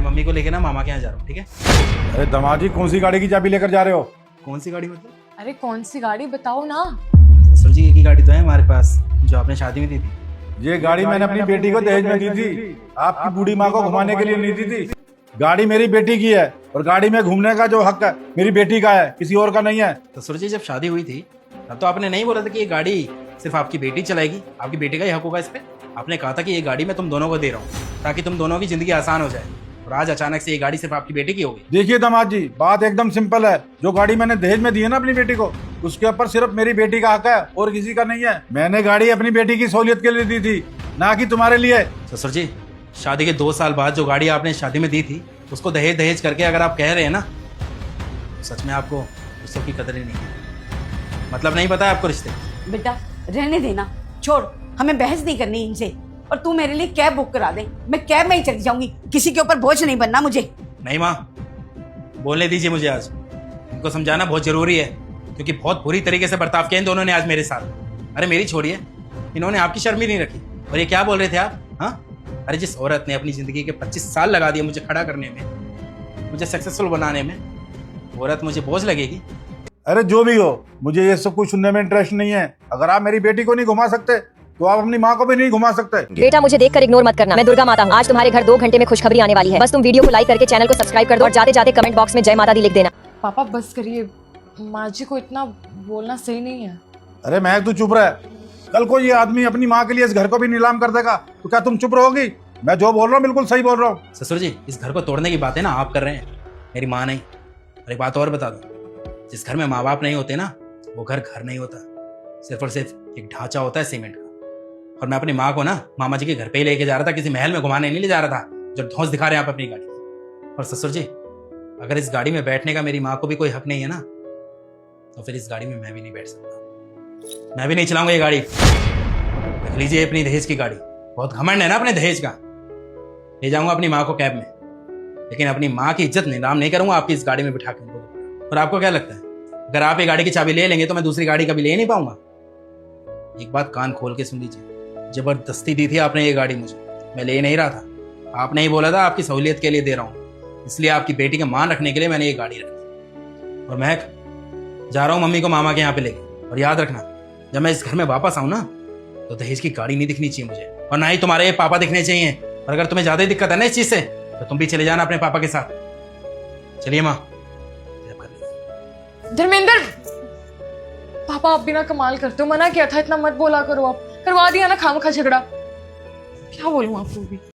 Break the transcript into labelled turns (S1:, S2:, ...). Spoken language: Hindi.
S1: मम्मी को लेके ना मामा के यहाँ जा रहा हूँ, ठीक है?
S2: अरे दामाद जी, कौन सी गाड़ी की चाबी लेकर जा रहे हो?
S1: कौन सी गाड़ी मतलब?
S3: अरे कौन सी गाड़ी बताओ ना।
S1: ससुर जी, एक ही गाड़ी तो है हमारे पास जो आपने शादी में दी थी।
S2: ये गाड़ी मैंने अपनी बेटी को दहेज में दी थी, आपकी बूढ़ी माँ को घुमाने के लिए नहीं दी थी। गाड़ी मेरी बेटी की है और गाड़ी में घूमने का जो हक है मेरी बेटी का है, किसी और का नहीं है।
S1: ससुर जी, जब शादी हुई थी तब तो आपने नहीं बोला था कि ये गाड़ी सिर्फ आपकी बेटी चलाएगी, आपकी बेटी का ही हक होगा इस पे। आपने कहा था कि ये गाड़ी मैं तुम दोनों को दे रहा हूँ ताकि तुम दोनों की जिंदगी आसान हो जाए, और आज अचानक से ये गाड़ी सिर्फ आपकी बेटी की होगी।
S2: देखिए दामाद जी, बात एकदम सिंपल है। जो गाड़ी मैंने दहेज में दी है ना अपनी बेटी को, उसके ऊपर सिर्फ मेरी बेटी का हक है और किसी का नहीं है। मैंने गाड़ी अपनी बेटी की सहूलियत के लिए दी थी, ना कि तुम्हारे लिए।
S1: ससुर जी, शादी के 2 साल बाद जो गाड़ी आपने शादी में दी थी उसको दहेज दहेज करके अगर आप कह रहे हैं ना, सच में आपको रिश्तों की कदर ही नहीं है। मतलब नहीं पता है आपको रिश्ते।
S4: बेटा रहने देना, छोड़, हमें बहस नहीं करनी इनसे। और तू मेरे लिए कैब बुक करा दे, मैं कैब में ही चली जाऊंगी, किसी के ऊपर बोझ नहीं बनना मुझे।
S1: नहीं माँ, बोलने दीजिए मुझे। आज इनको समझाना बहुत जरूरी है क्योंकि बहुत बुरी तरीके से बर्ताव किया इन दोनों ने आज मेरे साथ। अरे मेरी छोड़िए, इन्होंने आपकी शर्म ही नहीं रखी। और ये क्या बोल रहे थे आप? हाँ, अरे जिस औरत ने अपनी जिंदगी के 25 साल लगा दिए मुझे खड़ा करने में, मुझे सक्सेसफुल बनाने में, वो औरत मुझे बोझ लगेगी?
S2: अरे जो भी हो, मुझे ये सब कुछ सुनने में इंटरेस्ट नहीं है। अगर आप मेरी बेटी को नहीं घुमा सकते तो आप अपनी माँ को भी नहीं घुमा सकते।
S5: बेटा मुझे देखकर इग्नोर मत करना, मैं दुर्गा माता हूँ। आज तुम्हारे घर 2 घंटे में खुशखबरी आने वाली है। बस तुम वीडियो को लाइक करके चैनल को सब्सक्राइब कर दो और जाते जाते कमेंट बॉक्स में जय माता दी लिख देना।
S3: पापा बस करिए, माँ जी को इतना बोलना सही नहीं है।
S2: अरे मैं तू चुप रह। कल को ये आदमी अपनी माँ के लिए इस घर को भी नीलाम कर देगा तो क्या तुम चुप रहोगी? मैं जो बोल रहा हूँ बिल्कुल सही बोल रहा हूँ।
S1: ससुर जी, इस घर को तोड़ने की बातें ना आप कर रहे हैं, मेरी माँ नहीं। और एक बात और बता दो, जिस घर में माँ बाप नहीं होते ना, वो घर घर नहीं होता, सिर्फ और सिर्फ एक ढांचा होता है सीमेंट का। और मैं अपनी माँ को ना मामा जी के घर पे ही लेके जा रहा था, किसी महल में घुमाने नहीं ले जा रहा था जो धौंस दिखा रहे हैं आप अपनी गाड़ी की। और ससुर जी, अगर इस गाड़ी में बैठने का मेरी माँ को भी कोई हक नहीं है ना, तो फिर इस गाड़ी में मैं भी नहीं बैठ सकता। मैं भी नहीं चलाऊंगा ये गाड़ी। रख लीजिए अपनी दहेज की गाड़ी, बहुत घमंड है ना अपने दहेज का। ले जाऊंगा अपनी माँ को कैब में, लेकिन अपनी माँ की इज्जत नीलाम नहीं करूंगा आपकी इस गाड़ी में बिठा कर। और आपको क्या लगता है, अगर आप ये गाड़ी की चाबी ले लेंगे तो मैं दूसरी गाड़ी कभी ले नहीं पाऊंगा? एक बात कान खोल के सुन लीजिए, जबरदस्ती दी थी आपने ये गाड़ी मुझे, मैं ले नहीं रहा था। आपने ही बोला था आपकी सहूलियत के लिए दे रहा हूँ, इसलिए आपकी बेटी का मान रखने के लिए मैंने ये गाड़ी रखी। और महक, जा रहा हूँ मम्मी को मामा के यहाँ पे लेके। और याद रखना, जब मैं इस घर में वापस आऊँ ना, तो दहेज की गाड़ी नहीं दिखनी चाहिए मुझे, और ना ही तुम्हारे पापा दिखने चाहिए। और अगर तुम्हें ज्यादा दिक्कत है ना इस चीज से, तो तुम भी चले जाना अपने पापा के साथ। चलिए माँ।
S3: धर्मेंद्र, पापा आप बिना कमाल करते हो, मना किया था इतना मत बोला करो। आप करवा दिया ना खामखा झगड़ा। क्या बोलूं आपको भी।